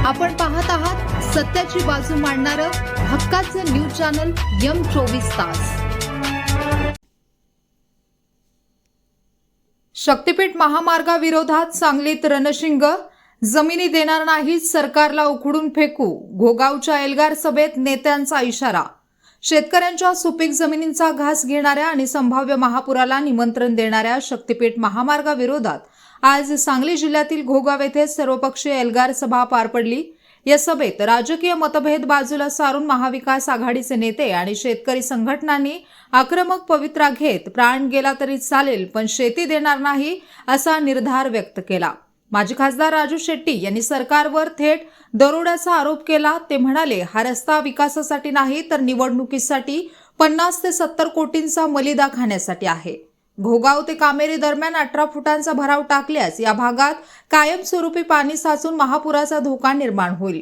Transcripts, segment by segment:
आपण पाहत आहात सत्याची बाजू मांडणारं हक्काचं न्यूज चॅनल M24 तास। शक्तीपीठ महामार्गाविरोधात सांगलीत रणशिंग, जमिनी देणार नाही सरकारला उखडून फेकू, घोगावच्या एल्गार सभेत नेत्यांचा इशारा। शेतकऱ्यांच्या सुपीक जमिनींचा घास घेणाऱ्या आणि संभाव्य महापुराला निमंत्रण देणाऱ्या शक्तीपीठ महामार्गाविरोधात आज सांगली जिल्ह्यातील घोगाव येथे सर्वपक्षीय एल्गार सभा पार पडली। या सभेत राजकीय मतभेद बाजूला सारून महाविकास आघाडीचे नेते आणि शेतकरी संघटनांनी आक्रमक पवित्रा घेत प्राण गेला तरी चालेल पण शेती देणार नाही असा निर्धार व्यक्त केला। माजी खासदार राजू शेट्टी यांनी सरकारवर थेट दरोड्याचा आरोप केला। ते म्हणाले, हा रस्ता विकासासाठी नाही तर निवडणुकीसाठी 50 ते 70 कोटींचा मलिदा खाण्यासाठी आहे। घोगाव ते कामेरी दरम्यान 18 फुटांचा भराव टाकल्यास या भागात कायमस्वरूपी पाणी साचून महापुराचा धोका निर्माण होईल।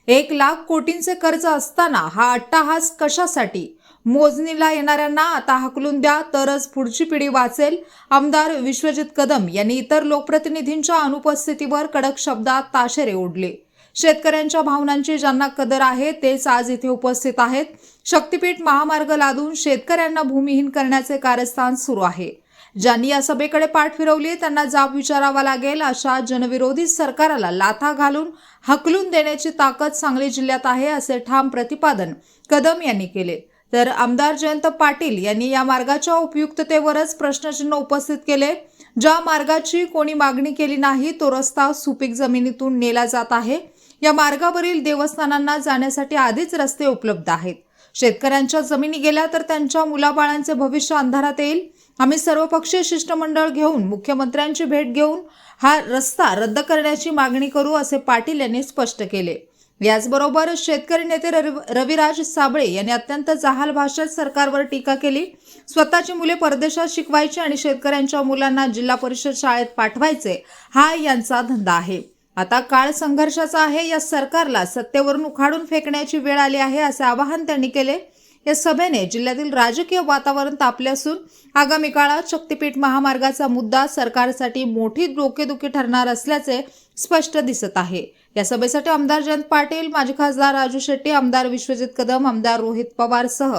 1 लाख कोटींचे कर्ज असताना हा अट्टाहास कशासाठी? मोजणीला येणाऱ्यांना आता हकलून द्या तरच पुढची पिढी वाचेल। आमदार विश्वजित कदम यांनी इतर लोकप्रतिनिधींच्या अनुपस्थितीवर कडक शब्दात ताशेरे ओढले। शेतकऱ्यांच्या भावनांची ज्यांना कदर आहे तेच आज इथे उपस्थित आहेत। शक्तीपीठ महामार्ग लादून शेतकऱ्यांना भूमिहीन करण्याचे कारस्थान सुरू आहे। ज्यांनी या सभेकडे पाठ फिरवली त्यांना जाब विचारावा लागेल। अशा जनविरोधी सरकारला लाथा घालून हकलून देण्याची ताकद सांगली जिल्ह्यात आहे असे ठाम प्रतिपादन कदम यांनी केले। तर आमदार जयंत पाटील यांनी या मार्गाच्या उपयुक्ततेवरच प्रश्नचिन्ह उपस्थित केले। ज्या मार्गाची कोणी मागणी केली नाही तो रस्ता सुपीक जमिनीतून नेला जात आहे। या मार्गावरील देवस्थानांना जाण्यासाठी आधीच रस्ते उपलब्ध आहेत। शेतकऱ्यांच्या जमिनी गेल्या तर त्यांच्या मुलाबाळांचे भविष्य अंधारात येईल। आम्ही सर्वपक्षीय शिष्टमंडळ घेऊन मुख्यमंत्र्यांची भेट घेऊन हा रस्ता रद्द करण्याची मागणी करू असे पाटील यांनी स्पष्ट केले। याचबरोबर शेतकरी नेते रविराज साबळे यांनी अत्यंत जहाल भाषेत सरकारवर टीका केली। स्वतःची मुले परदेशात शिकवायची आणि शेतकऱ्यांच्या मुलांना जिल्हा परिषद शाळेत पाठवायचे हा यांचा धंदा आहे। आता काळ संघर्षाचा आहे। या सरकारला सत्तेवरून उखाडून फेकण्याची वेळ आली आहे असे आवाहन त्यांनी केले। या सभेने जिल्ह्यातील राजकीय वातावरण तापले असून आगामी काळात शक्तीपीठ महामार्गाचा मुद्दा सरकारसाठी मोठी डोकेदुखी ठरणार असल्याचे स्पष्ट दिसत आहे। या सभेसाठी आमदार जयंत पाटील, माजी खासदार राजू शेट्टी, आमदार विश्वजित कदम, आमदार रोहित पवार सह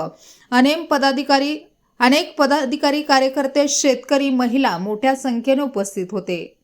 अनेक पदाधिकारी, कार्यकर्ते, शेतकरी, महिला मोठ्या संख्येने उपस्थित होते।